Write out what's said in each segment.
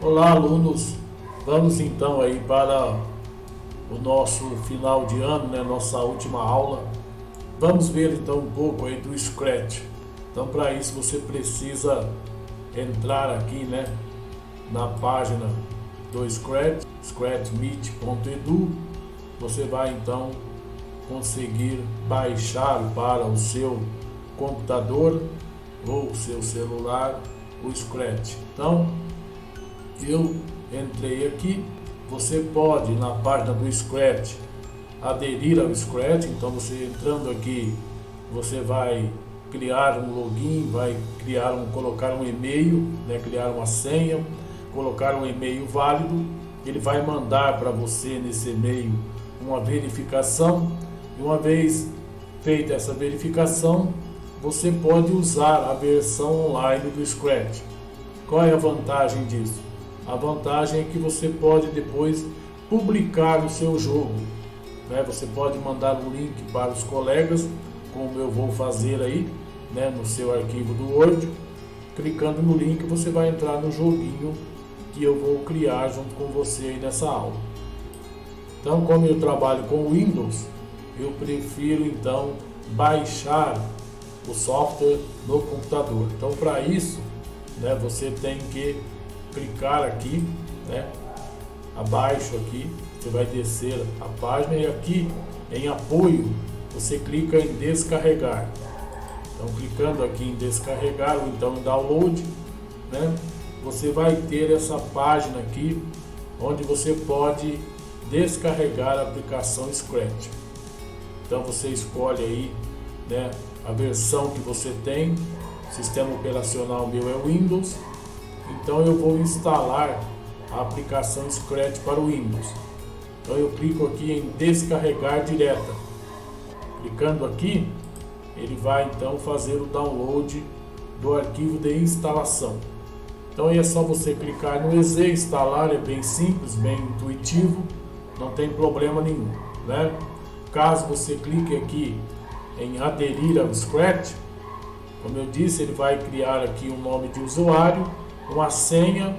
Olá, alunos. Vamos então aí para o nosso final de ano, né? Nossa última aula. Vamos ver então um pouco aí do Scratch. Então, para isso você precisa entrar aqui, né, na página do Scratch, scratchmeet.edu. Você vai então conseguir baixar para o seu computador ou seu celular o Scratch. Então, eu entrei aqui. Você pode, na página do Scratch, aderir ao Scratch. Então, você entrando aqui, você vai criar um login, vai colocar um e-mail, né, criar uma senha, colocar um e-mail válido. Ele vai mandar para você nesse e-mail uma verificação, e uma vez feita essa verificação, você pode usar a versão online do Scratch. Qual é a vantagem disso? A vantagem é que você pode depois publicar o seu jogo, né? Você pode mandar um link para os colegas, como eu vou fazer aí, né, no seu arquivo do Word. Clicando no link, você vai entrar no joguinho que eu vou criar junto com você aí nessa aula. Então, como eu trabalho com Windows, eu prefiro então baixar o software no computador. Então, para isso, né, você tem que clicar aqui, né, abaixo aqui, você vai descer a página e aqui em apoio você clica em descarregar. Então, clicando aqui em descarregar ou então em download, né, você vai ter essa página aqui onde você pode descarregar a aplicação Scratch. Então, você escolhe aí, né, a versão que você tem. O sistema operacional meu é Windows. Então eu vou instalar a aplicação Scratch para o Windows. Então eu clico aqui em descarregar direta. Clicando aqui, ele vai então fazer o download do arquivo de instalação. Então aí é só você clicar no EZ, instalar, é bem simples, bem intuitivo, não tem problema nenhum, né? Caso você clique aqui em aderir ao Scratch, como eu disse, ele vai criar aqui um nome de usuário, uma senha,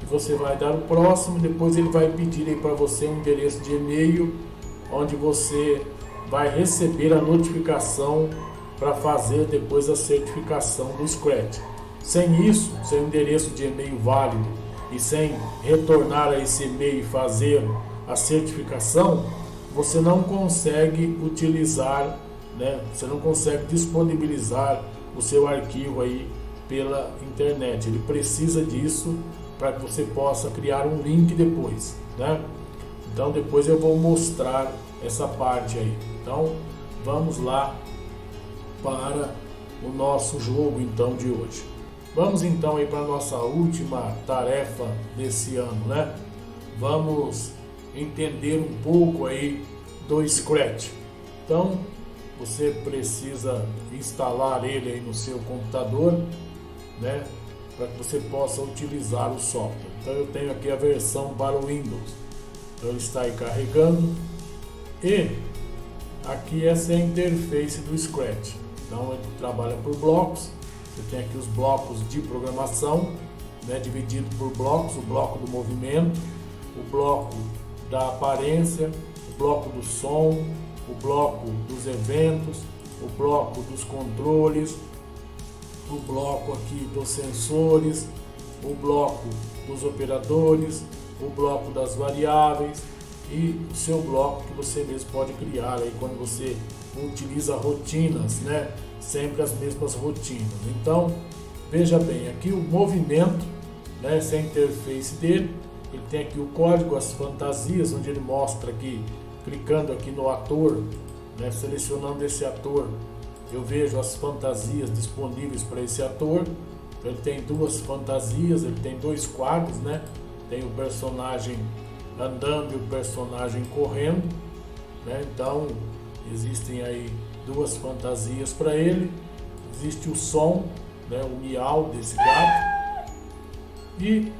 e você vai dar o próximo. Depois ele vai pedir aí para você um endereço de e-mail onde você vai receber a notificação para fazer depois a certificação do Scratch. Sem isso, sem o endereço de e-mail válido e sem retornar a esse e-mail e fazer a certificação, você não consegue utilizar, né? Você não consegue disponibilizar o seu arquivo aí pela internet. Ele precisa disso para que você possa criar um link depois, né? Então depois eu vou mostrar essa parte aí. Então vamos lá para o nosso jogo então de hoje. Vamos então aí para a nossa última tarefa desse ano, né? Vamos entender um pouco aí do Scratch. Então você precisa instalar ele aí no seu computador, né, para que você possa utilizar o software. Então eu tenho aqui a versão para o Windows. Então ele está aí carregando. E aqui essa é a interface do Scratch. Então ele trabalha por blocos. Você tem aqui os blocos de programação, né, dividido por blocos: o bloco do movimento, o bloco da aparência, o bloco do som, o bloco dos eventos, o bloco dos controles, o bloco aqui dos sensores, o bloco dos operadores, o bloco das variáveis e o seu bloco que você mesmo pode criar aí quando você utiliza rotinas, né? Sempre as mesmas rotinas. Então, veja bem, aqui o movimento, né? Essa é a interface dele. Ele tem aqui o código, as fantasias, onde ele mostra aqui, clicando aqui no ator, né? Selecionando esse ator, eu vejo as fantasias disponíveis para esse ator. Ele tem duas fantasias, ele tem dois quadros, né? Tem o personagem andando e o personagem correndo, né? Então existem aí duas fantasias para ele. Existe o som, né? O miau desse gato. E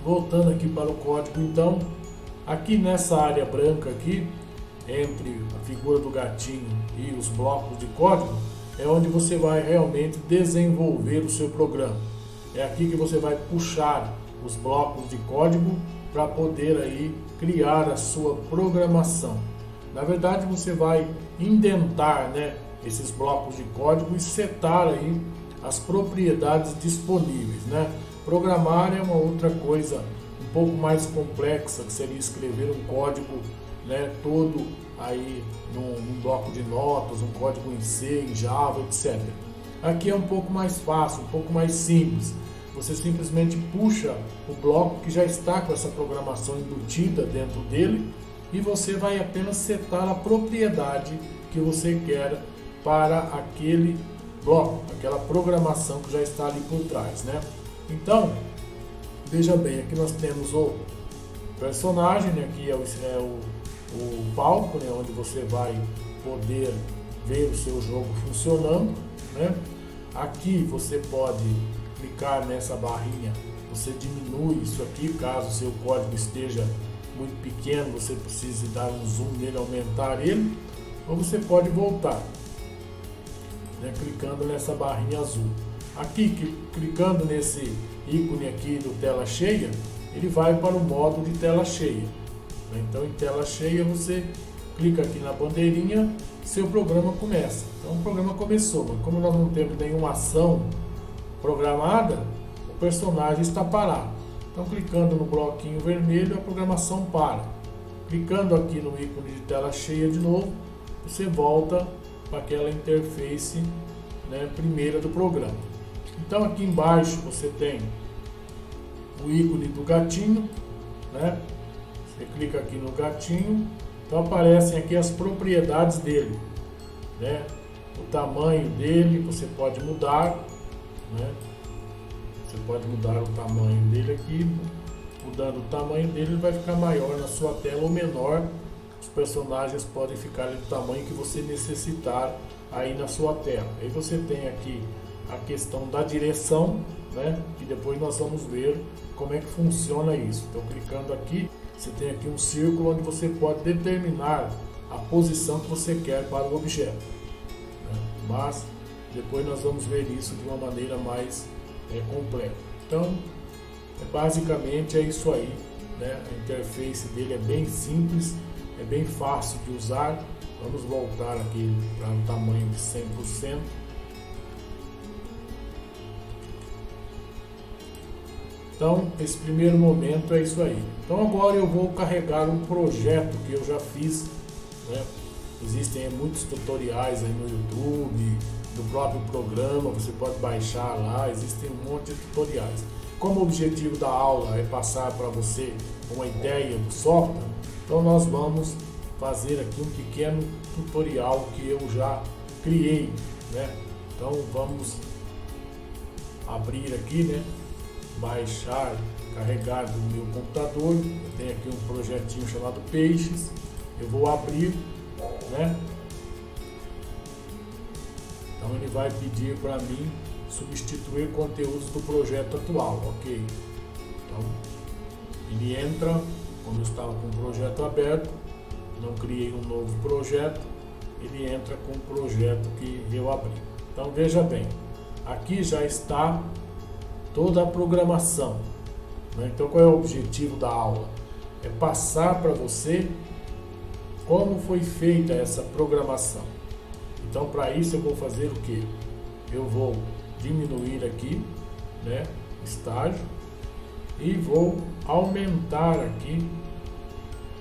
voltando aqui para o código, então, aqui nessa área branca aqui, entre a figura do gatinho e os blocos de código, é onde você vai realmente desenvolver o seu programa. É aqui que você vai puxar os blocos de código para poder aí criar a sua programação. Na verdade, você vai indentar, né, esses blocos de código e setar aí as propriedades disponíveis, né? Programar é uma outra coisa um pouco mais complexa, que seria escrever um código, né, todo aí num bloco de notas, um código em C, em Java, etc. Aqui é um pouco mais fácil, um pouco mais simples. Você simplesmente puxa o bloco que já está com essa programação embutida dentro dele e você vai apenas setar a propriedade que você quer para aquele bloco, aquela programação que já está ali por trás, né? Então, veja bem, aqui nós temos o personagem, né? Aqui é o palco, né? Onde você vai poder ver o seu jogo funcionando, né? Aqui você pode clicar nessa barrinha, você diminui isso aqui, caso o seu código esteja muito pequeno, você precise dar um zoom nele, aumentar ele, ou você pode voltar, né, clicando nessa barrinha azul. Aqui, clicando nesse ícone aqui do tela cheia, ele vai para o modo de tela cheia. Então, em tela cheia, você clica aqui na bandeirinha, seu programa começa. Então, o programa começou, mas como nós não temos nenhuma ação programada, o personagem está parado. Então, clicando no bloquinho vermelho, a programação para. Clicando aqui no ícone de tela cheia de novo, você volta para aquela interface, né, primeira do programa. Então, aqui embaixo você tem o ícone do gatinho, né? Você clica aqui no gatinho, então aparecem aqui as propriedades dele, né? O tamanho dele você pode mudar, né? Você pode mudar o tamanho dele aqui. Mudando o tamanho dele, ele vai ficar maior na sua tela ou menor. Os personagens podem ficar do tamanho que você necessitar aí na sua tela. Aí você tem aqui a questão da direção, né? E depois nós vamos ver como é que funciona isso. Então, clicando aqui, você tem aqui um círculo onde você pode determinar a posição que você quer para o objeto, né? Mas depois nós vamos ver isso de uma maneira mais completa. Então, basicamente é isso aí, né? A interface dele é bem simples, é bem fácil de usar. Vamos voltar aqui para um tamanho de 100%. Então, esse primeiro momento é isso aí. Então, agora eu vou carregar um projeto que eu já fiz, né? Existem muitos tutoriais aí no YouTube, do próprio programa, você pode baixar lá, existem um monte de tutoriais. Como o objetivo da aula é passar para você uma ideia do software, então nós vamos fazer aqui um pequeno tutorial que eu já criei, né? Então vamos abrir aqui, né? Baixar, carregar do meu computador. Eu tenho aqui um projetinho chamado Peixes. Eu vou abrir, né? Então ele vai pedir para mim substituir conteúdos do projeto atual, ok? Então ele entra, como eu estava com o projeto aberto, não criei um novo projeto, ele entra com o projeto que eu abri. Então veja bem, aqui já está toda a programação, né? Então qual é o objetivo da aula? É passar para você como foi feita essa programação. Então para isso eu vou fazer o que? Eu vou diminuir aqui, né, estágio, e vou aumentar aqui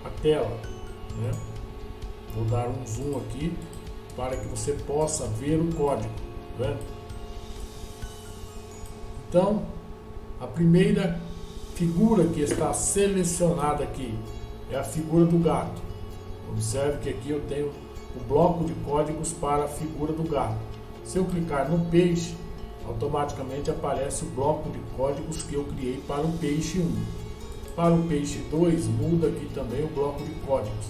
a tela, né? Vou dar um zoom aqui para que você possa ver o código, né? Então, a primeira figura que está selecionada aqui é a figura do gato. Observe que aqui eu tenho o bloco de códigos para a figura do gato. Se eu clicar no peixe, automaticamente aparece o bloco de códigos que eu criei para o peixe 1. Para o peixe 2, muda aqui também o bloco de códigos.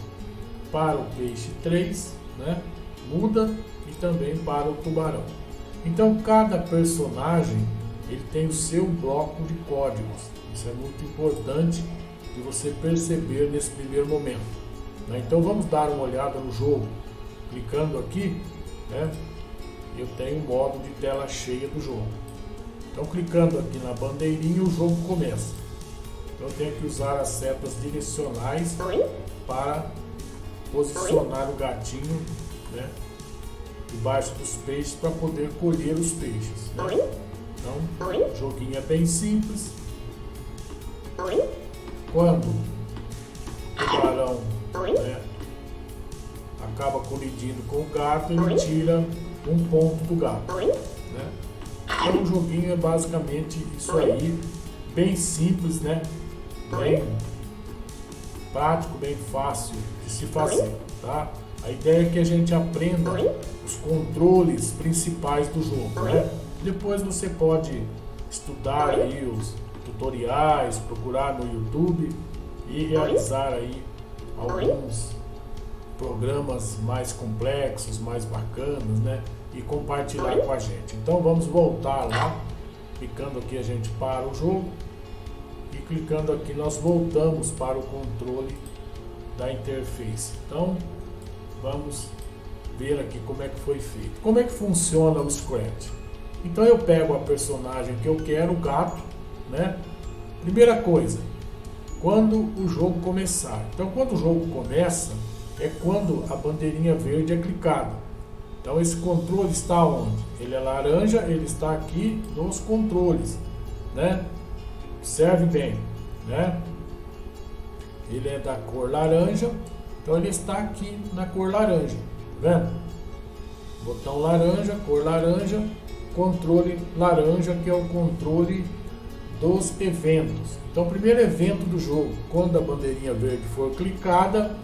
Para o peixe 3, né, muda, e também para o tubarão. Então, cada personagem ele tem o seu bloco de códigos. Isso é muito importante de você perceber nesse primeiro momento, né? Então vamos dar uma olhada no jogo. Clicando aqui, né, eu tenho o modo de tela cheia do jogo. Então clicando aqui na bandeirinha, o jogo começa. Eu tenho que usar as setas direcionais para posicionar o gatinho, né, debaixo dos peixes para poder colher os peixes, né? Então, o joguinho é bem simples. Quando o tubarão, né, acaba colidindo com o gato, ele tira um ponto do gato, né? Então o joguinho é basicamente isso aí, bem simples, né? Bem prático, bem fácil de se fazer, tá? A ideia é que a gente aprenda os controles principais do jogo, né? Depois você pode estudar aí os tutoriais, procurar no YouTube e realizar aí alguns programas mais complexos, mais bacanas, né? E compartilhar com a gente. Então vamos voltar lá, clicando aqui a gente para o jogo e clicando aqui nós voltamos para o controle da interface. Então vamos ver aqui como é que foi feito. Como é que funciona o Scratch? Então eu pego a personagem que eu quero, o gato, né? Primeira coisa, quando o jogo começar. Então quando o jogo começa é quando a bandeirinha verde é clicada. Então esse controle está onde? Ele é laranja, ele está aqui nos controles, né? Observe bem, né? Ele é da cor laranja, então ele está aqui na cor laranja, tá vendo? Botão laranja, cor laranja, controle laranja, que é o controle dos eventos. Então o primeiro evento do jogo, quando a bandeirinha verde for clicada,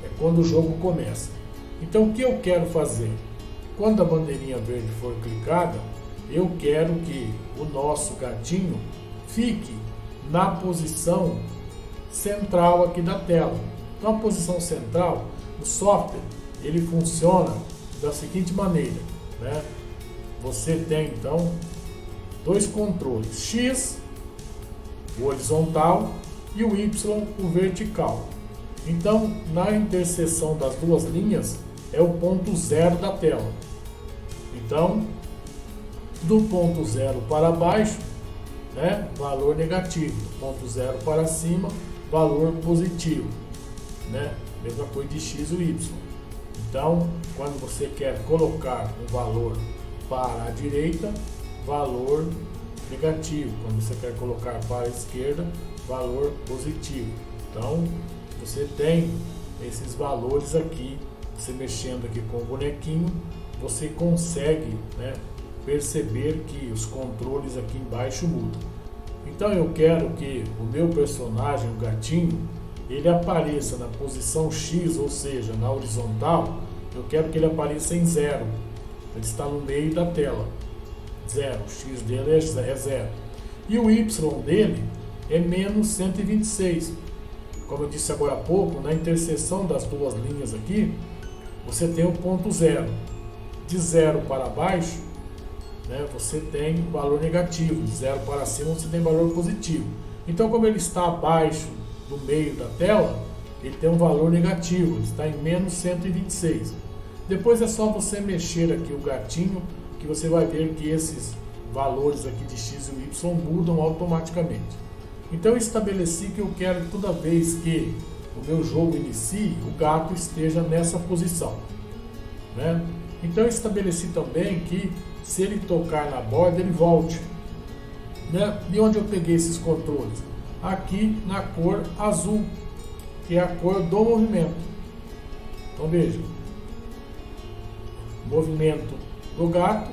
é quando o jogo começa. Então o que eu quero fazer? Quando a bandeirinha verde for clicada, eu quero que o nosso gatinho fique na posição central aqui da tela. Então a posição central, o software, ele funciona da seguinte maneira, né? Você tem então dois controles, X, o horizontal, e o Y, o vertical. Então, na interseção das duas linhas é o ponto zero da tela. Então, do ponto zero para baixo, né, valor negativo. Do ponto zero para cima, valor positivo, né? Mesma coisa de X e Y. Então, quando você quer colocar um valor para a direita, valor negativo. Quando você quer colocar para a esquerda, valor positivo. Então, você tem esses valores aqui. Você mexendo aqui com o bonequinho, você consegue, né, perceber que os controles aqui embaixo mudam. Então eu quero que o meu personagem, o gatinho, ele apareça na posição X, ou seja, na horizontal. Eu quero que ele apareça em 0. Ele está no meio da tela. 0. O X dele é 0. E o Y dele é menos 126. Como eu disse agora há pouco, na interseção das duas linhas aqui, você tem o ponto 0. De 0 para baixo, né, você tem valor negativo. De 0 para cima, você tem valor positivo. Então, como ele está abaixo do meio da tela, ele tem um valor negativo. Ele está em menos 126. Depois é só você mexer aqui o gatinho, que você vai ver que esses valores aqui de X e Y mudam automaticamente. Então eu estabeleci que eu quero que toda vez que o meu jogo inicie, o gato esteja nessa posição, né? Então eu estabeleci também que se ele tocar na borda, ele volte, né? De onde eu peguei esses controles? Aqui na cor azul, que é a cor do movimento. Então veja, movimento do gato,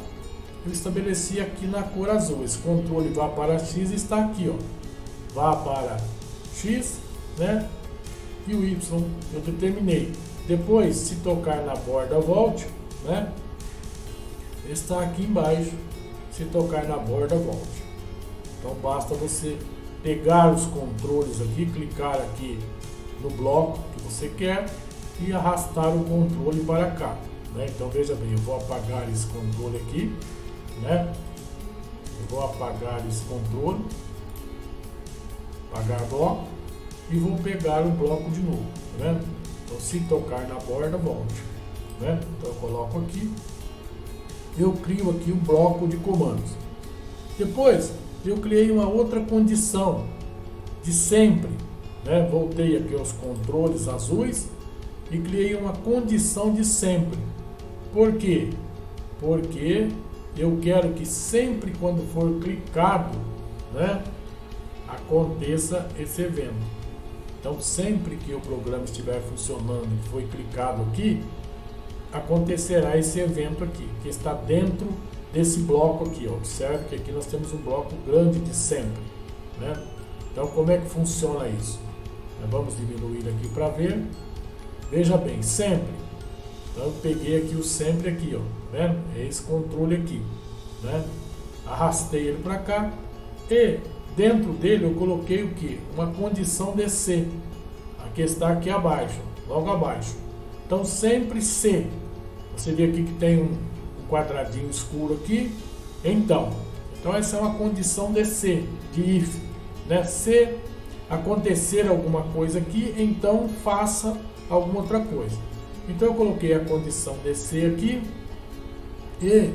eu estabeleci aqui na cor azul. Esse controle vá para X e está aqui, ó. Vá para X, né? E o Y eu determinei. Depois, se tocar na borda, volte, né? Está aqui embaixo. Se tocar na borda, volte. Então basta você pegar os controles aqui, clicar aqui no bloco que você quer e arrastar o controle para cá, né? Então veja bem, eu vou apagar esse controle aqui, né? Eu vou apagar esse controle, apagar bloco, e vou pegar o bloco de novo, tá vendo? Então se tocar na borda, volte, né? Então eu coloco aqui, eu crio aqui um bloco de comandos. Depois eu criei uma outra condição de sempre, né? Voltei aqui aos controles azuis e criei uma condição de sempre. Por quê? Porque eu quero que sempre quando for clicado, né, aconteça esse evento. Então, sempre que o programa estiver funcionando e foi clicado aqui, acontecerá esse evento aqui, que está dentro desse bloco aqui. Ó. Observe que aqui nós temos um bloco grande de sempre, né? Então, como é que funciona isso? Vamos diminuir aqui para ver. Veja bem, sempre. Então, eu peguei aqui o sempre aqui, ó, né? É esse controle aqui, né? Arrastei ele para cá e dentro dele eu coloquei o que? Uma condição de se, a que está aqui abaixo, logo abaixo. Então, sempre se. Você vê aqui que tem um quadradinho escuro aqui. Então essa é uma condição de se, de if, né? Se acontecer alguma coisa aqui, então faça alguma outra coisa. Então eu coloquei a condição de se aqui e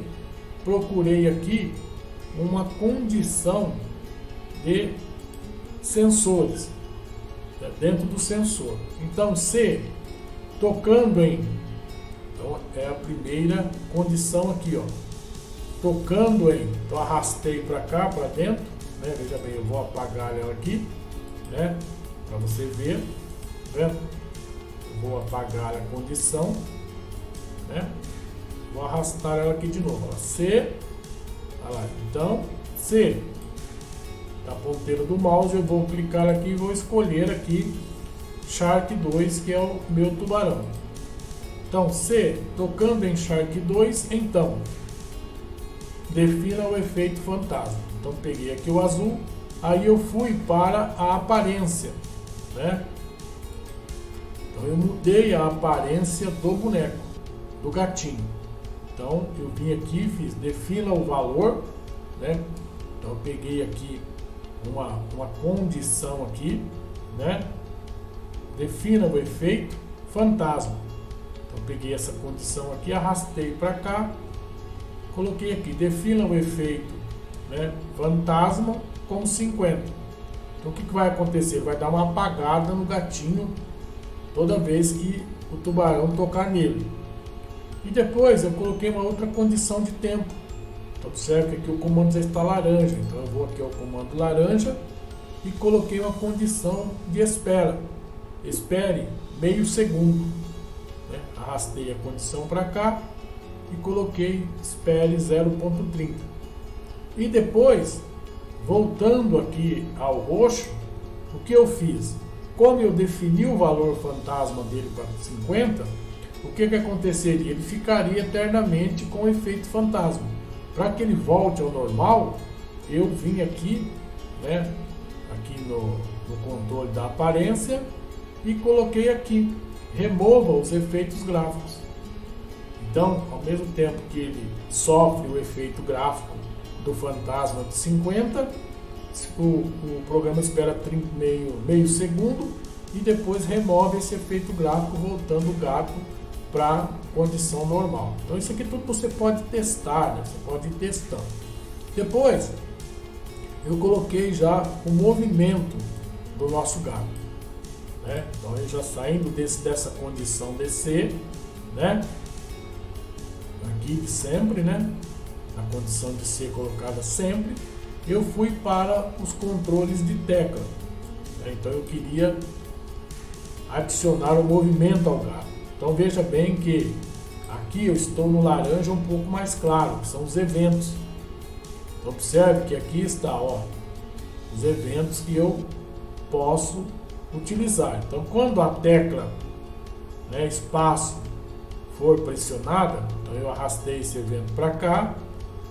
procurei aqui uma condição de sensores, né? Dentro do sensor. Então, se tocando em, então é a primeira condição aqui, ó, tocando em, então arrastei para cá, para dentro, né? Veja bem, eu vou apagar ela aqui, né? Para você ver, tá vendo? Eu vou apagar a condição, né? Vou arrastar ela aqui de novo, ó. Se, olha lá, então, se a ponteira do mouse, eu vou clicar aqui e vou escolher aqui Shark 2, que é o meu tubarão. Então, se tocando em Shark 2, então defina o efeito fantasma. Então, peguei aqui o azul, aí eu fui para a aparência, né? Então, eu mudei a aparência do boneco, do gatinho. Então, eu vim aqui, fiz defina o valor, né? Então, eu peguei aqui uma condição aqui, né? Defina o efeito fantasma. Então, peguei essa condição aqui, arrastei para cá, coloquei aqui, defina o efeito, né, fantasma com 50. Então, o que vai acontecer? Vai dar uma apagada no gatinho toda vez que o tubarão tocar nele. E depois eu coloquei uma outra condição de tempo. Então, observe que aqui o comando já está laranja. Então, eu vou aqui ao comando laranja e coloquei uma condição de espera. Espere meio segundo, né? Arrastei a condição para cá e coloquei espere 0.30. E depois, voltando aqui ao roxo, o que eu fiz? Como eu defini o valor fantasma dele para 50, o que aconteceria? Ele ficaria eternamente com o efeito fantasma. Para que ele volte ao normal, eu vim aqui, né, aqui no controle da aparência e coloquei aqui, remova os efeitos gráficos. Então, ao mesmo tempo que ele sofre o efeito gráfico do fantasma de 50, o programa espera meio segundo e depois remove esse efeito gráfico, voltando o gato para a condição normal. Então, isso aqui tudo você pode testar, né? Você pode ir testando. Depois, eu coloquei já o movimento do nosso gato, né? Então, ele já saindo dessa condição de ser, né? Aqui de sempre, né? Na condição de ser colocada sempre, eu fui para os controles de tecla, né? Então, eu queria adicionar o movimento ao gato. Então, veja bem que aqui eu estou no laranja um pouco mais claro, que são os eventos. Então, observe que aqui está, ó, os eventos que eu posso utilizar. Então, quando a tecla, né, espaço for pressionada, então eu arrastei esse evento para cá,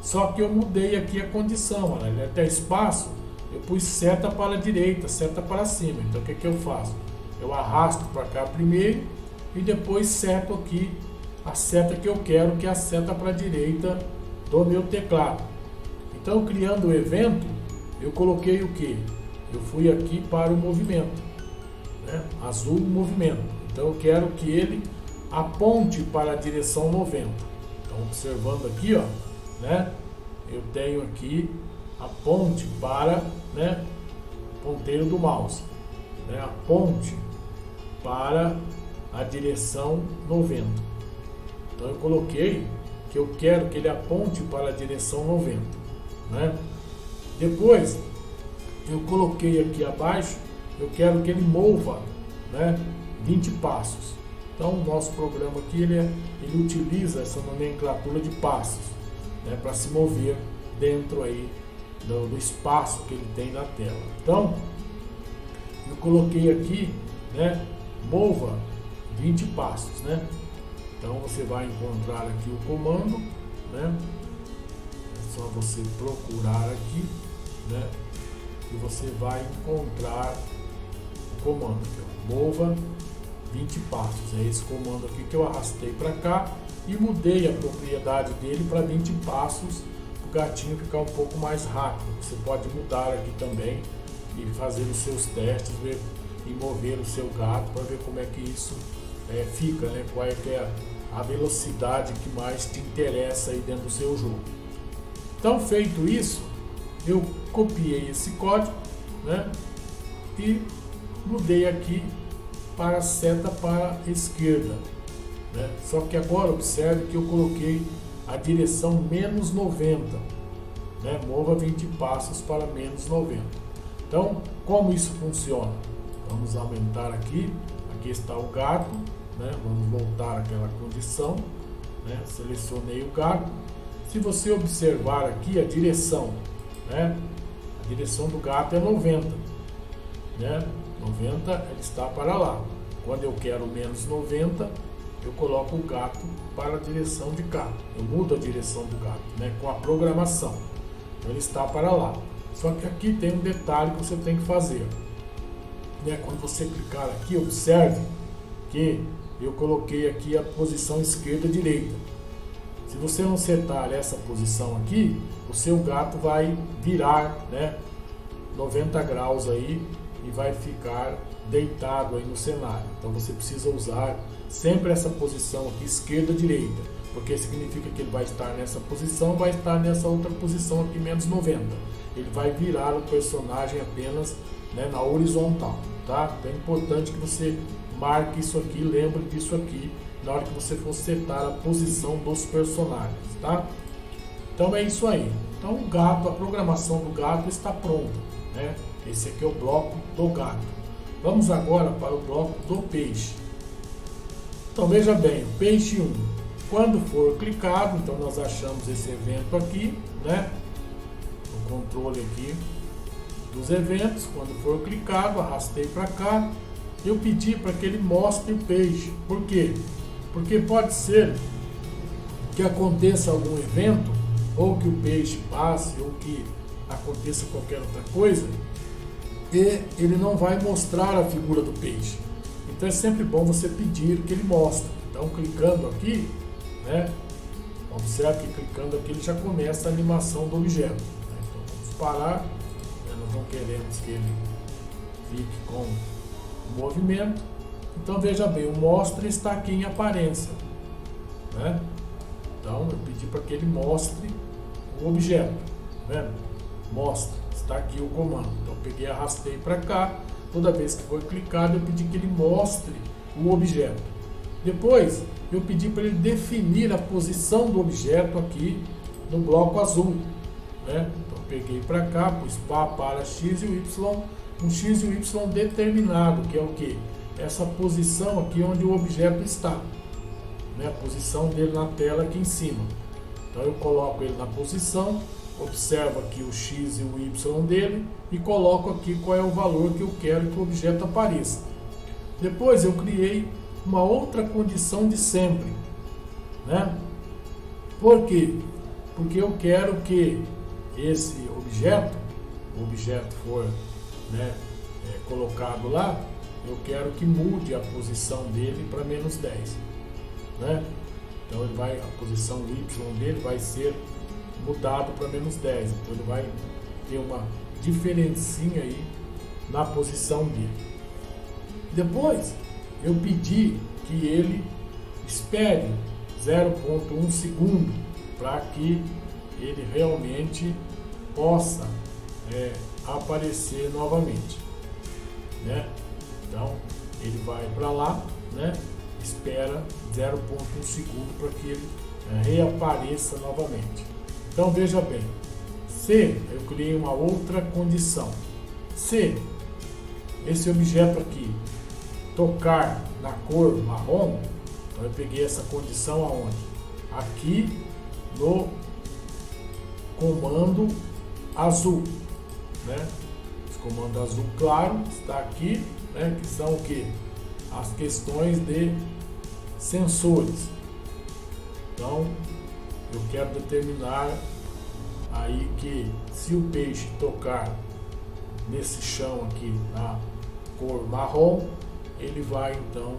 só que eu mudei aqui a condição, né? Ele até espaço, eu pus seta para a direita, seta para cima. Então, o que eu faço? Eu arrasto para cá primeiro e depois seto aqui a seta que eu quero, que é a seta para a direita do meu teclado. Então, criando o evento, eu coloquei o que? Eu fui aqui para o movimento, né? Azul, movimento. Então, eu quero que ele aponte para a direção 90. Então, observando aqui, ó, né? Eu tenho aqui a ponte para, né, ponteiro do mouse, né? Aponte para a direção 90. Então eu coloquei que eu quero que ele aponte para a direção 90, né? Depois eu coloquei aqui abaixo, eu quero que ele mova, né, 20 passos. Então o nosso programa aqui ele utiliza essa nomenclatura de passos, né, para se mover dentro aí do espaço que ele tem na tela. Então eu coloquei aqui, né, mova 20 passos, né? Então você vai encontrar aqui o comando, né? É só você procurar aqui, né? E você vai encontrar o comando aqui, ó, mova 20 passos. É esse comando aqui que eu arrastei para cá e mudei a propriedade dele para 20 passos, para o gatinho ficar um pouco mais rápido. Você pode mudar aqui também e fazer os seus testes, ver e mover o seu gato para ver como é que isso fica, né? Qual é que é a velocidade que mais te interessa aí dentro do seu jogo. Então, feito isso, eu copiei esse código, né? E mudei aqui para a seta para a esquerda, né? Só que agora observe que eu coloquei a direção menos 90, né? Mova 20 passos para menos 90. Então, como isso funciona? Vamos aumentar aqui. Aqui está o gato, né? Vamos voltar àquela condição, né? Selecionei o gato. Se você observar aqui a direção, né? A direção do gato é 90, né? 90 ele está para lá. Quando eu quero menos 90, eu coloco o gato para a direção de cá. Eu mudo a direção do gato, né? Com a programação. Então ele está para lá. Só que aqui tem um detalhe que você tem que fazer, né? Quando você clicar aqui, observe que eu coloquei aqui a posição esquerda-direita. Se você não setar essa posição aqui, o seu gato vai virar, né, 90 graus aí e vai ficar deitado aí no cenário. Então você precisa usar sempre essa posição aqui, esquerda-direita, porque significa que ele vai estar nessa posição, vai estar nessa outra posição aqui, menos 90. Ele vai virar o personagem apenas, né, na horizontal, tá? Então é importante que você marque isso aqui, lembre disso aqui na hora que você for setar a posição dos personagens, tá? Então é isso aí. Então o gato, a programação do gato está pronta, né? Esse aqui é o bloco do gato. Vamos agora para o bloco do peixe. Então veja bem, o peixe 1, quando for clicado, então nós achamos esse evento aqui, né? O controle aqui dos eventos, quando for clicado, arrastei para cá, eu pedi para que ele mostre o peixe. Por quê? Porque pode ser que aconteça algum evento, ou que o peixe passe, ou que aconteça qualquer outra coisa, e ele não vai mostrar a figura do peixe. Então é sempre bom você pedir que ele mostre. Então clicando aqui, né, observe que clicando aqui ele já começa a animação do objeto, né? Então vamos parar, né? Nós não queremos que ele fique com o movimento. Então veja bem, o mostre está aqui em aparência, né? Então eu pedi para que ele mostre o objeto, né? Mostra, está aqui o comando. Então eu peguei e arrastei para cá. Toda vez que for clicado, eu pedi que ele mostre o objeto. Depois eu pedi para ele definir a posição do objeto aqui no bloco azul, né? Então eu peguei para cá, pus para X e o Y, um X e o Y determinado, que é o que? Essa posição aqui onde o objeto está, né? A posição dele na tela aqui em cima. Então eu coloco ele na posição, observo aqui o X e o Y dele e coloco aqui qual é o valor que eu quero que o objeto apareça. Depois eu criei uma outra condição de sempre, né? Por quê? Porque eu quero que esse objeto, o objeto for, né, colocado lá, eu quero que mude a posição dele para menos 10, né? Então ele vai, a posição Y dele vai ser mudado para menos 10, então ele vai ter uma diferencinha aí na posição dele. Depois eu pedi que ele espere 0,1 segundo para que ele realmente possa aparecer novamente, né? Então ele vai para lá, né? Espera 0,1 segundo para que ele reapareça novamente. Então veja bem, se eu criei uma outra condição, se esse objeto aqui tocar na cor marrom, então eu peguei essa condição aonde? Aqui no comando azul, né? Esse comando azul claro está aqui, né? Que são o que? As questões de sensores. Então eu quero determinar aí que se o peixe tocar nesse chão aqui na cor marrom, ele vai então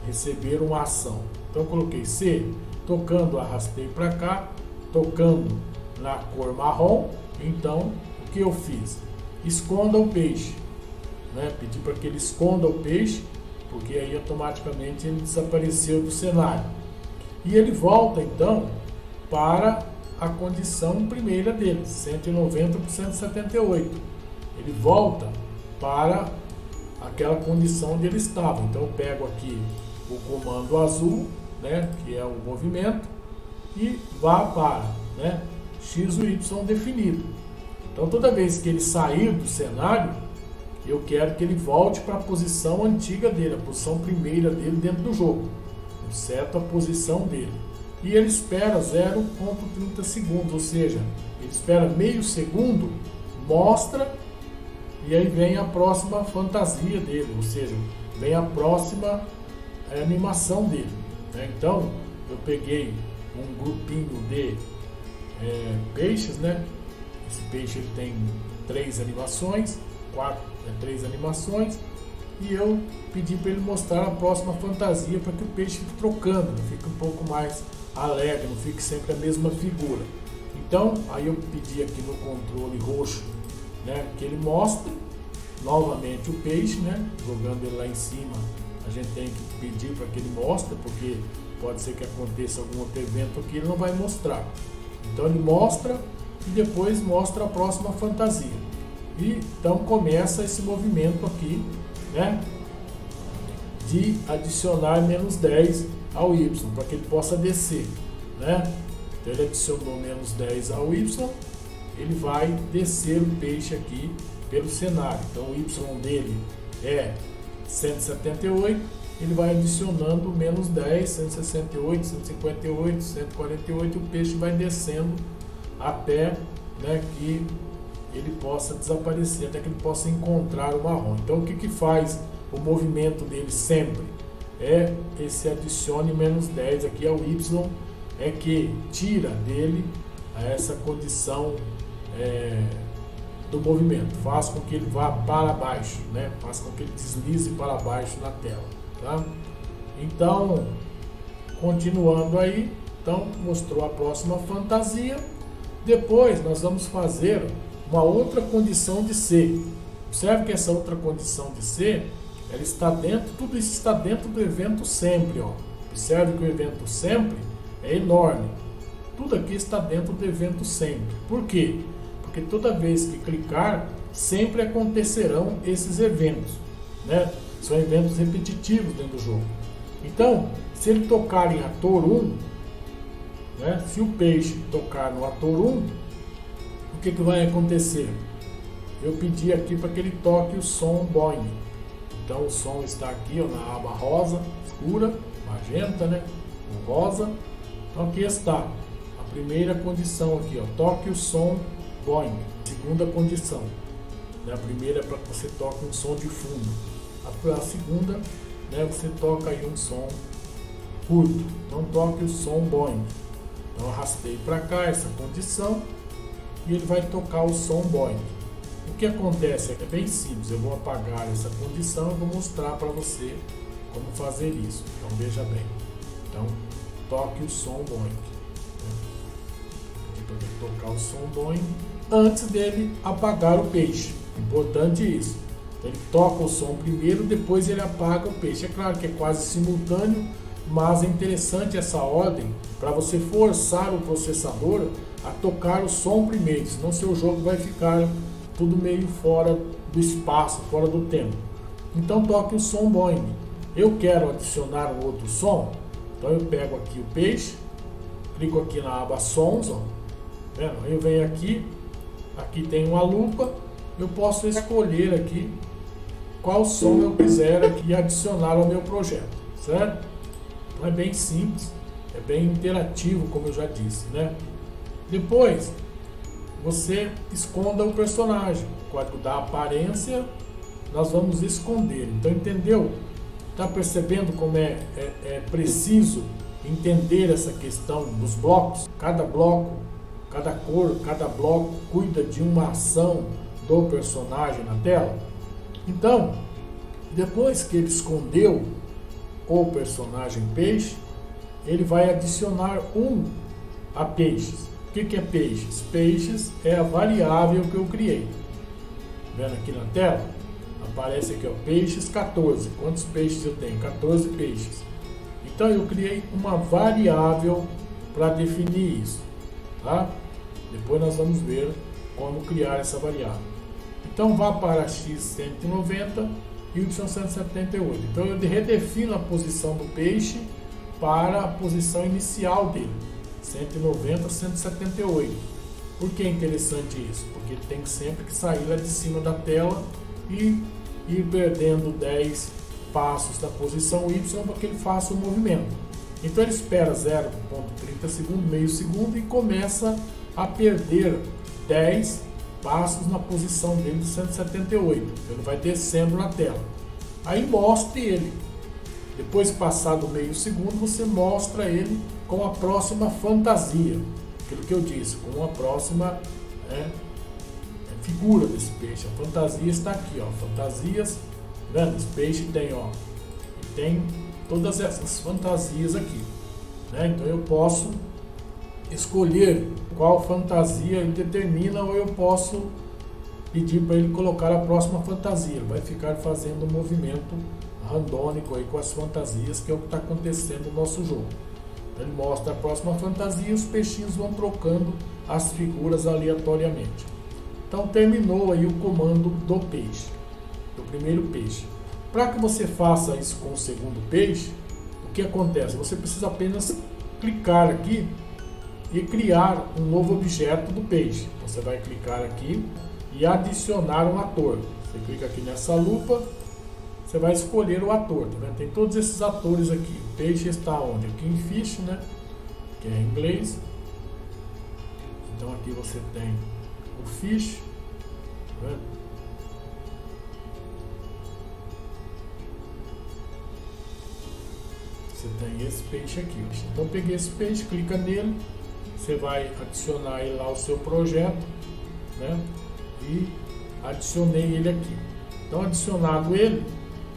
receber uma ação. Então eu coloquei se tocando, arrastei para cá, tocando na cor marrom, então o que eu fiz? Esconda o peixe, né? Pedi para que ele esconda o peixe, porque aí automaticamente ele desapareceu do cenário. E ele volta então para a condição primeira dele, 190 por 178. Ele volta para aquela condição onde ele estava. Então eu pego aqui o comando azul, né, que é o movimento, e vá para, né, X ou Y definido. Então toda vez que ele sair do cenário, eu quero que ele volte para a posição antiga dele, a posição primeira dele dentro do jogo, certo? A posição dele. E ele espera 0,30 segundos, ou seja, ele espera meio segundo, mostra, e aí vem a próxima fantasia dele, ou seja, vem a próxima animação dele, né? Então eu peguei um grupinho de peixes, né? Esse peixe ele tem 3 animações, 3 animações, e eu pedi para ele mostrar a próxima fantasia para que o peixe fique trocando, fique um pouco mais alegre, não fique sempre a mesma figura. Então aí eu pedi aqui no controle roxo, né, que ele mostre novamente o peixe, né, jogando ele lá em cima. A gente tem que pedir para que ele mostre, porque pode ser que aconteça algum outro evento que ele não vai mostrar. Então ele mostra e depois mostra a próxima fantasia. E então começa esse movimento aqui, né, de adicionar menos 10 ao Y, para que ele possa descer, né? Então ele adicionou menos 10 ao Y, ele vai descer o peixe aqui pelo cenário. Então o Y dele é 178, ele vai adicionando menos 10, 168, 158, 148, e o peixe vai descendo até, né, que ele possa desaparecer, até que ele possa encontrar o marrom. Então o que faz o movimento dele sempre? É esse adicione menos 10 aqui ao Y, é que tira dele essa condição do movimento, faz com que ele vá para baixo, né? Faz com que ele deslize para baixo na tela, tá? Então, continuando aí, então mostrou a próxima fantasia. Depois nós vamos fazer uma outra condição de C. Observe que essa outra condição de C, ela está dentro, tudo isso está dentro do evento sempre, ó. Observe que o evento sempre é enorme. Tudo aqui está dentro do evento sempre. Por quê? Porque toda vez que clicar, sempre acontecerão esses eventos, né? São eventos repetitivos dentro do jogo. Então, se ele tocar em ator 1, né? Se o peixe tocar no ator 1, o que vai acontecer? Eu pedi aqui para que ele toque o som boing. Então o som está aqui, ó, na aba rosa, escura, magenta, né? O rosa. Então aqui está a primeira condição aqui, ó, toque o som boing. Segunda condição, né? A primeira é para que você toque um som de fundo. A segunda, né, você toca aí um som curto. Então toque o som boing. Então arrastei para cá essa condição e ele vai tocar o som boing. O que acontece é que é bem simples. Eu vou apagar essa condição e vou mostrar para você como fazer isso. Então veja bem. Então toque o som boing. Aqui para ele tocar o som boing antes dele apagar o peixe. Importante isso. Então, ele toca o som primeiro, depois ele apaga o peixe. É claro que é quase simultâneo, mas é interessante essa ordem para você forçar o processador a tocar o som primeiro, senão seu jogo vai ficar tudo meio fora do espaço, fora do tempo. Então toque o som Boing. Eu quero adicionar um outro som, então eu pego aqui o peixe, clico aqui na aba Sons, ó, vendo? Eu venho aqui tem uma lupa, eu posso escolher aqui qual som eu quiser aqui adicionar ao meu projeto, certo? Então é bem simples, é bem interativo, como eu já disse, né? Depois, você esconda o personagem. O código da aparência, nós vamos esconder. Então, entendeu? Está percebendo como é preciso entender essa questão dos blocos? Cada bloco, cada cor, cada bloco cuida de uma ação do personagem na tela. Então, depois que ele escondeu o personagem peixe, ele vai adicionar a peixes. O que é peixes? Peixes é a variável que eu criei. Vendo aqui na tela? Aparece aqui, ó, peixes 14. Quantos peixes eu tenho? 14 peixes. Então eu criei uma variável para definir isso, tá? Depois nós vamos ver como criar essa variável. Então vá para x190 e y178. Então eu redefino a posição do peixe para a posição inicial dele, 190, 178. Por que é interessante isso? Porque ele tem sempre que sair lá de cima da tela e ir perdendo 10 passos da posição Y para que ele faça o movimento. Então ele espera 0,30 segundos, meio segundo, e começa a perder 10 passos na posição dele de 178. Ele vai descendo na tela. Aí mostre ele. Depois, passado meio segundo, você mostra ele com a próxima fantasia. Aquilo que eu disse, com a próxima figura desse peixe. A fantasia está aqui, ó. Fantasias, vendo? Esse peixe tem todas essas fantasias aqui, né? Então eu posso escolher qual fantasia ele determina, ou eu posso pedir para ele colocar a próxima fantasia. Ele vai ficar fazendo um movimento randômico aí com as fantasias, que é o que está acontecendo no nosso jogo. Ele mostra a próxima fantasia e os peixinhos vão trocando as figuras aleatoriamente. Então terminou aí o comando do peixe, do primeiro peixe. Para que você faça isso com o segundo peixe, o que acontece? Você precisa apenas clicar aqui e criar um novo objeto do peixe. Você vai clicar aqui e adicionar um ator. Você clica aqui nessa lupa, você vai escolher o ator, tá vendo? Tem todos esses atores aqui. O peixe está onde? Aqui em Fish, né? Que é em inglês. Então aqui você tem o Fish, tá vendo? Você tem esse peixe aqui. Então eu peguei esse peixe, clica nele, você vai adicionar ele lá ao seu projeto, né? E adicionei ele aqui. Então adicionado ele,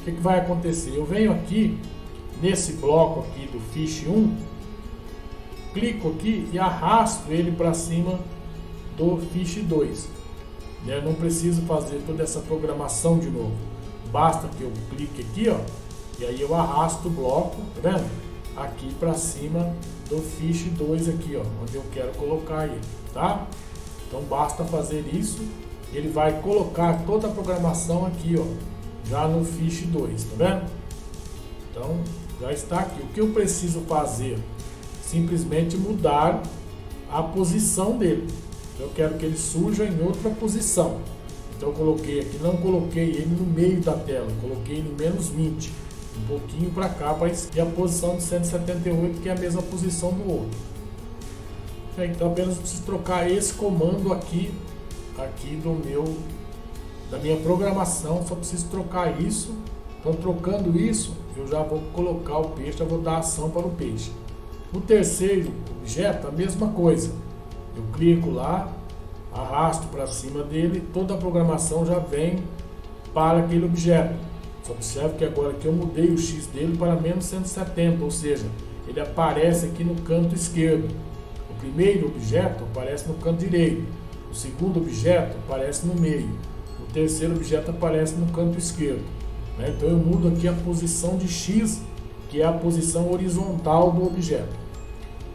o que vai acontecer? Eu venho aqui nesse bloco aqui do Fish 1, clico aqui e arrasto ele para cima do Fish 2. Eu não preciso fazer toda essa programação de novo. Basta que eu clique aqui, ó, e aí eu arrasto o bloco, tá vendo? Aqui para cima do Fish 2 aqui, ó, onde eu quero colocar ele, tá? Então basta fazer isso, ele vai colocar toda a programação aqui, ó, já no Fish 2, tá vendo? Então já está aqui. O que eu preciso fazer? Simplesmente mudar a posição dele. Eu quero que ele surja em outra posição. Então eu coloquei aqui, não coloquei ele no meio da tela, coloquei ele em menos 20, um pouquinho para cá, para a posição de 178, que é a mesma posição do outro. Então apenas preciso trocar esse comando aqui da minha programação, só preciso trocar isso. Então trocando isso, eu já vou colocar o peixe, já vou dar ação para o peixe. O terceiro objeto, a mesma coisa. Eu clico lá, arrasto para cima dele, toda a programação já vem para aquele objeto. Só observe que agora que eu mudei o X dele para menos 170, ou seja, ele aparece aqui no canto esquerdo. O primeiro objeto aparece no canto direito, o segundo objeto aparece no meio, o terceiro objeto aparece no canto esquerdo, né? Então eu mudo aqui a posição de X, que é a posição horizontal do objeto.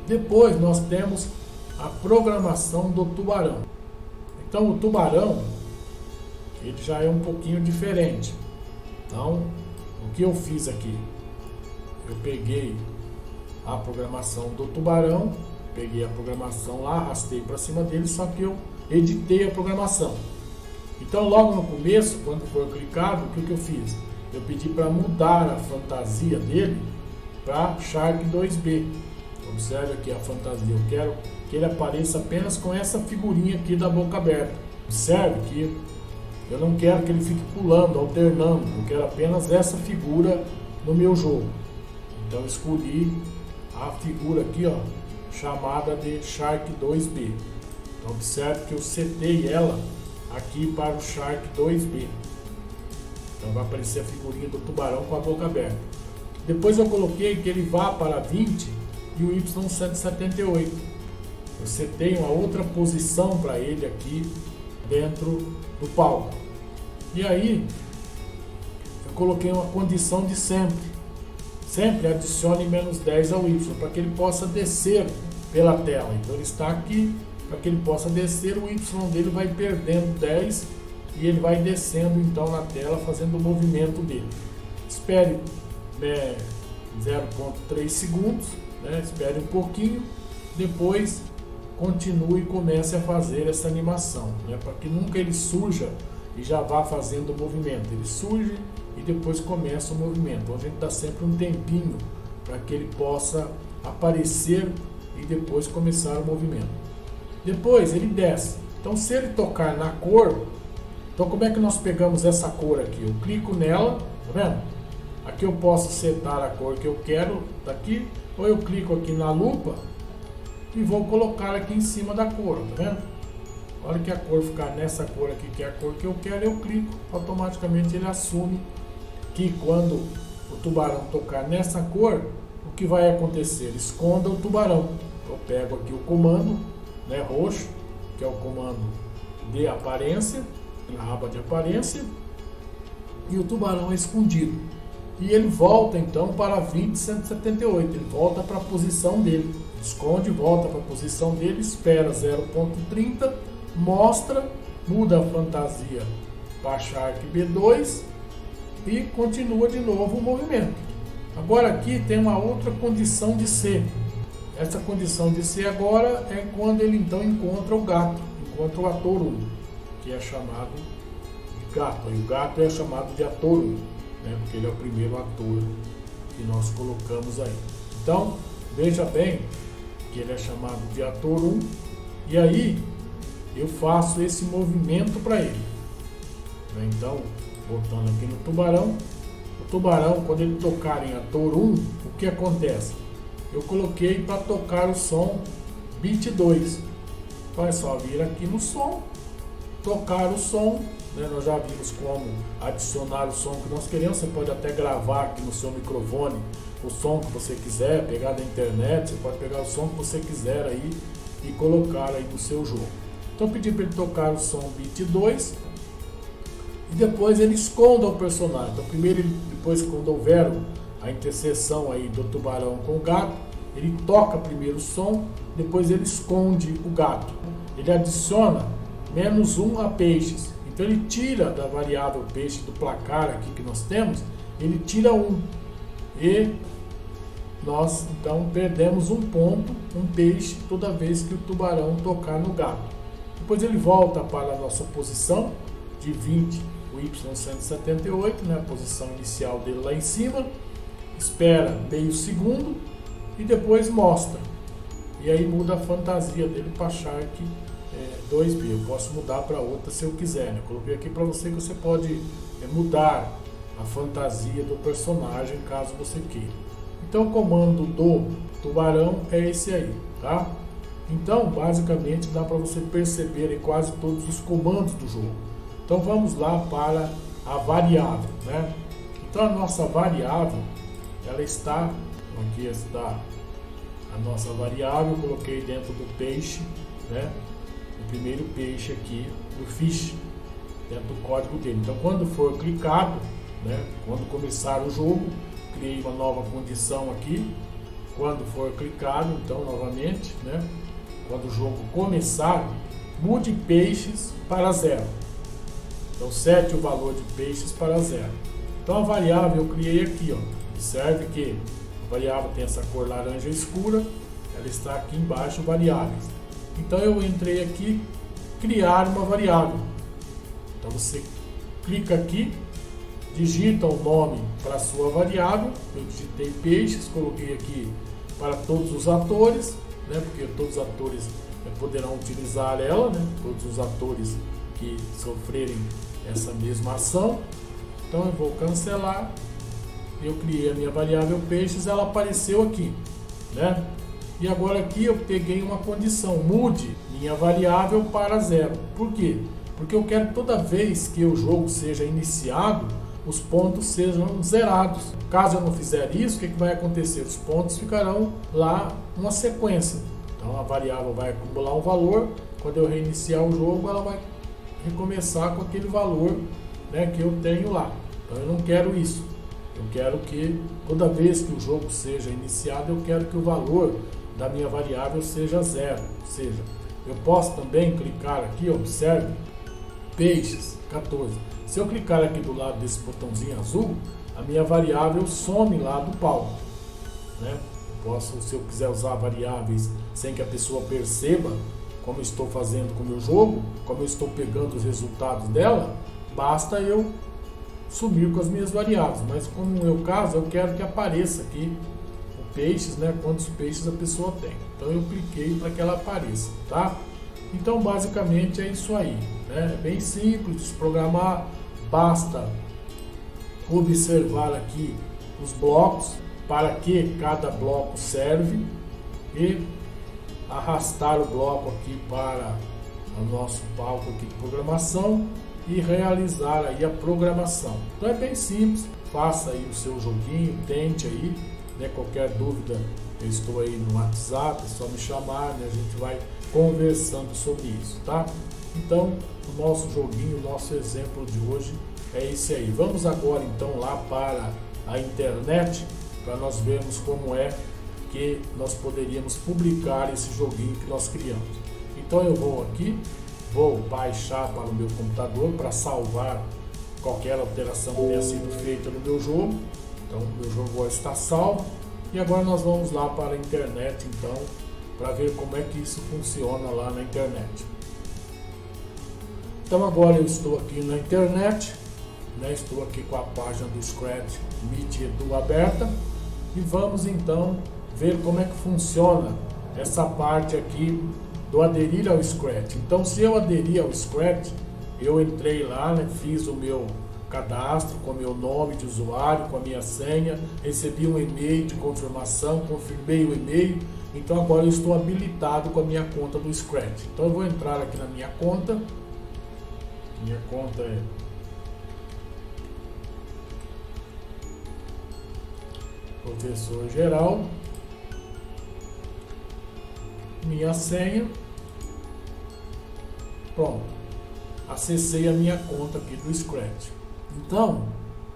Depois nós temos a programação do tubarão. Então o tubarão, ele já é um pouquinho diferente. Então, o que eu fiz aqui? Eu peguei a programação do tubarão, peguei a programação lá, arrastei para cima dele, só que eu editei a programação. Então, logo no começo, quando for clicado, o que eu fiz? Eu pedi para mudar a fantasia dele para Shark 2B. Observe aqui a fantasia. Eu quero que ele apareça apenas com essa figurinha aqui da boca aberta. Observe que eu não quero que ele fique pulando, alternando. Eu quero apenas essa figura no meu jogo. Então, eu escolhi a figura aqui, ó, chamada de Shark 2B. Então, observe que eu setei ela aqui para o Shark 2B. Então vai aparecer a figurinha do tubarão com a boca aberta. Depois eu coloquei que ele vá para 20 e o Y178. Eu setei uma outra posição para ele aqui dentro do palco. E aí eu coloquei uma condição de sempre. Sempre adicione menos 10 ao Y, para que ele possa descer pela tela. Então ele está aqui, para que ele possa descer, o Y dele vai perdendo 10 e ele vai descendo então na tela, fazendo o movimento dele. Espere 0,3 segundos, né? Espere um pouquinho, depois continue e comece a fazer essa animação, né? Para que nunca ele surja e já vá fazendo o movimento. Ele surge e depois começa o movimento. Então a gente dá sempre um tempinho para que ele possa aparecer e depois começar o movimento. Depois ele desce. Então se ele tocar na cor, então como é que nós pegamos essa cor aqui? Eu clico nela, tá vendo? Aqui eu posso setar a cor que eu quero daqui, ou eu clico aqui na lupa e vou colocar aqui em cima da cor, tá vendo? A hora que a cor ficar nessa cor aqui, que é a cor que eu quero, eu clico, automaticamente ele assume que quando o tubarão tocar nessa cor, o que vai acontecer? Esconda o tubarão. Eu pego aqui o comando, né, roxo, que é o comando de aparência, na aba de aparência, e o tubarão é escondido. E ele volta então para 20,178, ele volta para a posição dele, esconde, volta para a posição dele, espera 0,30, mostra, muda a fantasia para Shark B2 e continua de novo o movimento. Agora aqui tem uma outra condição de C. Essa condição de C agora é quando ele então encontra o gato, encontra o ator 1, que é chamado de gato. E o gato é chamado de ator 1, né, porque ele é o primeiro ator que nós colocamos aí. Então, veja bem que ele é chamado de ator 1, e aí eu faço esse movimento para ele. Então, voltando aqui no tubarão, o tubarão, quando ele tocar em ator 1, o que acontece? Eu coloquei para tocar o som beat 2. Então é só vir aqui no som, tocar o som, né? Nós já vimos como adicionar o som que nós queremos. Você pode até gravar aqui no seu microfone o som que você quiser, pegar da internet, você pode pegar o som que você quiser aí e colocar aí no seu jogo. Então eu pedi para ele tocar o som beat 2 e depois ele esconda o personagem. Então primeiro, depois quando houver a interseção aí do tubarão com o gato, ele toca primeiro o som, depois ele esconde o gato. Ele adiciona menos 1 a peixes. Então ele tira da variável peixe do placar aqui que nós temos, ele tira 1. E nós então perdemos um ponto, um peixe, toda vez que o tubarão tocar no gato. Depois ele volta para a nossa posição de 20, o Y178, né, a posição inicial dele lá em cima, espera meio segundo e depois mostra. E aí muda a fantasia dele para Shark 2B. Eu posso mudar para outra se eu quiser, né? Eu coloquei aqui para você que você pode mudar a fantasia do personagem caso você queira. Então o comando do tubarão é esse aí, tá? Então basicamente dá para você perceber aí quase todos os comandos do jogo. Então vamos lá para a variável, né? Então a nossa variável, ela está, aqui está a nossa variável, eu coloquei dentro do peixe, né? O primeiro peixe aqui do fish, dentro do código dele. Então quando for clicado, né? Quando começar o jogo, criei uma nova condição aqui. Quando for clicado, então novamente, né? Quando o jogo começar, mude peixes para 0. Então sete o valor de peixes para 0. Então a variável eu criei aqui, ó. Observe que a variável tem essa cor laranja escura, ela está aqui embaixo, variáveis. Então eu entrei aqui, criar uma variável. Então você clica aqui, digita o nome para a sua variável. Eu digitei peixes, coloquei aqui para todos os atores, né, porque todos os atores poderão utilizar ela, né, todos os atores que sofrerem essa mesma ação. Então eu vou cancelar. Eu criei a minha variável peixes, ela apareceu aqui, né? E agora aqui eu peguei uma condição, mude minha variável para 0. Por quê? Porque eu quero que toda vez que o jogo seja iniciado, os pontos sejam zerados. Caso eu não fizer isso, o que vai acontecer? Os pontos ficarão lá uma sequência. Então a variável vai acumular um valor, quando eu reiniciar o jogo, ela vai recomeçar com aquele valor, né, que eu tenho lá. Então eu não quero isso. Eu quero que toda vez que o jogo seja iniciado, eu quero que o valor da minha variável seja 0. Ou seja, eu posso também clicar aqui, observe, peixes, 14. Se eu clicar aqui do lado desse botãozinho azul, a minha variável some lá do palco, né? Eu posso, se eu quiser usar variáveis sem que a pessoa perceba como eu estou fazendo com o meu jogo, como eu estou pegando os resultados dela, basta eu sumir com as minhas variáveis. Mas como no meu caso, eu quero que apareça aqui o peixes, né? Quantos peixes a pessoa tem. Então eu cliquei para que ela apareça, tá? Então basicamente é isso aí, né? É bem simples de programar, basta observar aqui os blocos, para que cada bloco serve e arrastar o bloco aqui para o nosso palco aqui de programação e realizar aí a programação. Então é bem simples, faça aí o seu joguinho, tente aí, né? Qualquer dúvida, eu estou aí no WhatsApp, é só me chamar, né? A gente vai conversando sobre isso, tá? Então, o nosso joguinho, o nosso exemplo de hoje é esse aí. Vamos agora então lá para a internet, para nós vermos como é que nós poderíamos publicar esse joguinho que nós criamos. Então eu vou aqui, vou baixar para o meu computador para salvar qualquer alteração que tenha sido feita no meu jogo. Então o meu jogo agora está salvo. E agora nós vamos lá para a internet então, para ver como é que isso funciona lá na internet. Então agora eu estou aqui na internet, né? Estou aqui com a página do Scratch Meet Edu aberta. E vamos então ver como é que funciona essa parte aqui do aderir ao Scratch. Então, se eu aderir ao Scratch, eu entrei lá, né, fiz o meu cadastro com o meu nome de usuário, com a minha senha, recebi um e-mail de confirmação, confirmei o e-mail, então agora eu estou habilitado com a minha conta do Scratch. Então eu vou entrar aqui na minha conta é professor geral, minha senha, pronto, acessei a minha conta aqui do Scratch. Então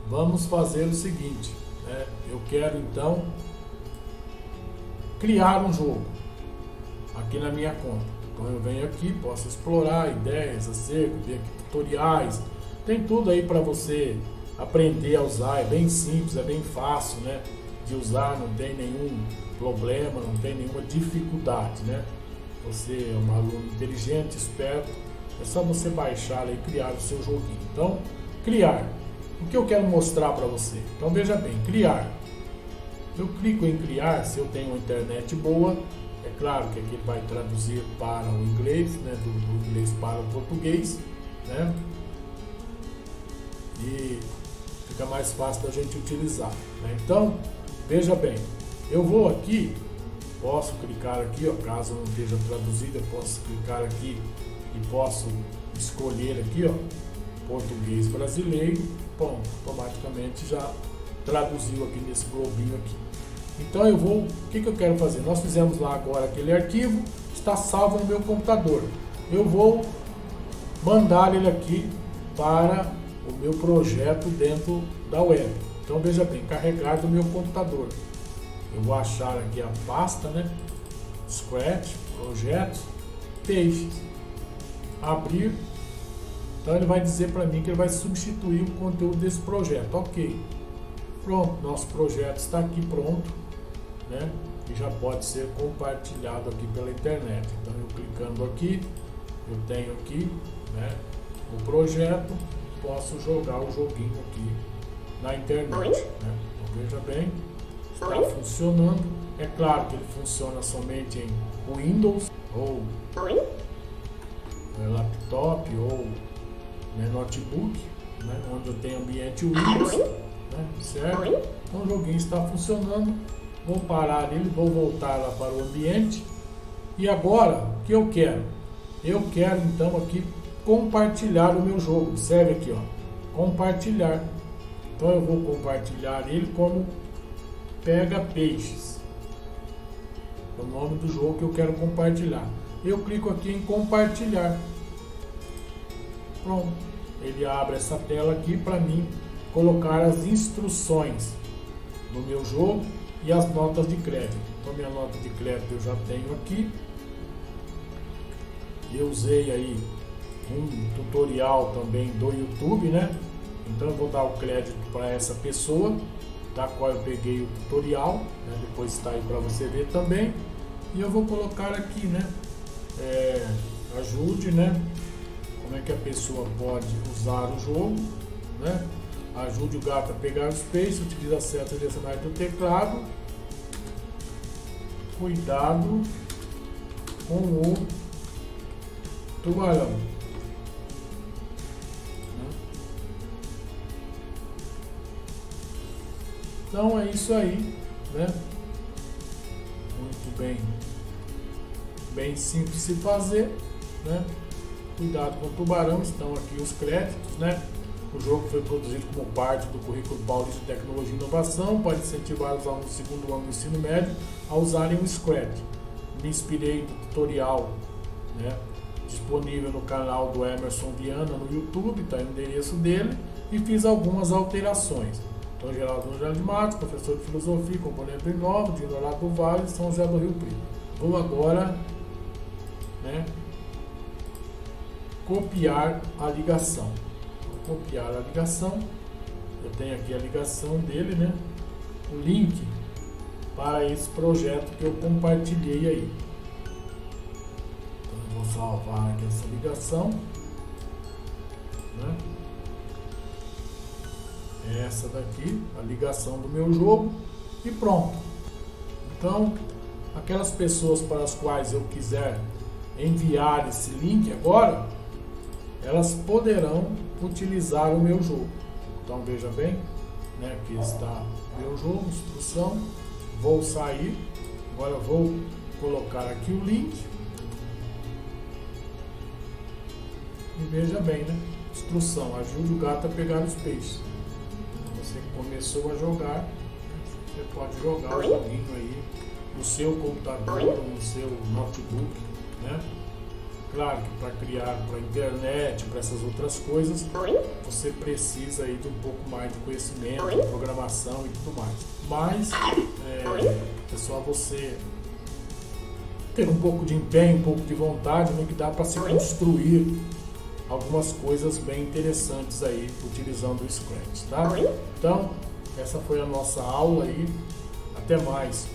vamos fazer o seguinte, né? Eu quero então criar um jogo aqui na minha conta. Então eu venho aqui, posso explorar ideias acerca, ver aqui tutoriais, tem tudo aí para você aprender a usar, é bem simples, é bem fácil, né, de usar, não tem nenhum problema, não tem nenhuma dificuldade, né? Você é um aluno inteligente, esperto, é só você baixar e criar o seu joguinho. Então, criar. O que eu quero mostrar para você? Então veja bem, criar. Eu clico em criar, se eu tenho uma internet boa, é claro que aqui ele vai traduzir para o inglês, né, do inglês para o português, né? E fica mais fácil da gente utilizar, né? Então, veja bem, eu vou aqui, posso clicar aqui, ó, caso não esteja traduzido, eu posso clicar aqui e posso escolher aqui, ó, português brasileiro, bom, automaticamente já traduziu aqui nesse globinho aqui. Então eu vou, o que eu quero fazer? Nós fizemos lá agora aquele arquivo, está salvo no meu computador. Eu vou mandar ele aqui para o meu projeto dentro da web. Então veja bem, carregar do meu computador. Eu vou achar aqui a pasta, né? Scratch, projetos, peixes. Abrir. Então ele vai dizer para mim que ele vai substituir o conteúdo desse projeto. Ok. Pronto, nosso projeto está aqui pronto, né? E já pode ser compartilhado aqui pela internet. Então eu clicando aqui, eu tenho aqui, né, o projeto, posso jogar o joguinho aqui na internet, né? Então veja bem, está funcionando. É claro que ele funciona somente em Windows ou laptop ou, né, notebook, né, onde eu tenho ambiente Windows, né, certo? Então o joguinho está funcionando. Vou parar ele, vou voltar lá para o ambiente. E agora, o que eu quero? Eu quero então aqui compartilhar o meu jogo. Observe aqui, ó, compartilhar. Então eu vou compartilhar ele como Pega Peixes. É o nome do jogo que eu quero compartilhar. Eu clico aqui em compartilhar. Pronto. Ele abre essa tela aqui para mim colocar as instruções do meu jogo e as notas de crédito. Então minha nota de crédito eu já tenho aqui. Eu usei aí um tutorial também do YouTube, né? Então eu vou dar o crédito para essa pessoa da qual eu peguei o tutorial, né? Depois está aí para você ver também. E eu vou colocar aqui, né? Ajude, né? Como é que a pessoa pode usar o jogo, né? Ajude o gato a pegar os peixes, utilize a seta direcionais do teclado. Cuidado com o tubarão. Então é isso aí, né? Muito bem simples de se fazer, né? Cuidado com o tubarão, estão aqui os créditos, né? O jogo foi produzido como parte do currículo Paulista de Tecnologia e Inovação para incentivar os alunos do segundo ano do ensino médio a usarem o Scratch. Me inspirei no tutorial, né, disponível no canal do Emerson Viana no YouTube, está o endereço dele, e fiz algumas alterações. Então, Geraldo Angel de Matos, professor de Filosofia, componente do Inova, de Dourado do Vale, São José do Rio Preto. Vou agora, né, copiar a ligação. Vou copiar a ligação. Eu tenho aqui a ligação dele, né? O link para esse projeto que eu compartilhei aí. Então, eu vou salvar aqui essa ligação, né? Essa daqui, a ligação do meu jogo, e pronto. Então, aquelas pessoas para as quais eu quiser enviar esse link agora, elas poderão utilizar o meu jogo. Então veja bem, né, aqui está o meu jogo, instrução. Vou sair, agora vou colocar aqui o link e veja bem, né, instrução: ajude o gato a pegar os peixes. Você começou a jogar, você pode jogar o joguinho aí no seu computador ou no seu notebook, né? Claro que para criar para a internet, para essas outras coisas, você precisa aí de um pouco mais de conhecimento, de programação e tudo mais. Mas é só você ter um pouco de empenho, um pouco de vontade, né, que dá para se construir algumas coisas bem interessantes aí utilizando o Scratch, tá? Então, essa foi a nossa aula aí. Até mais.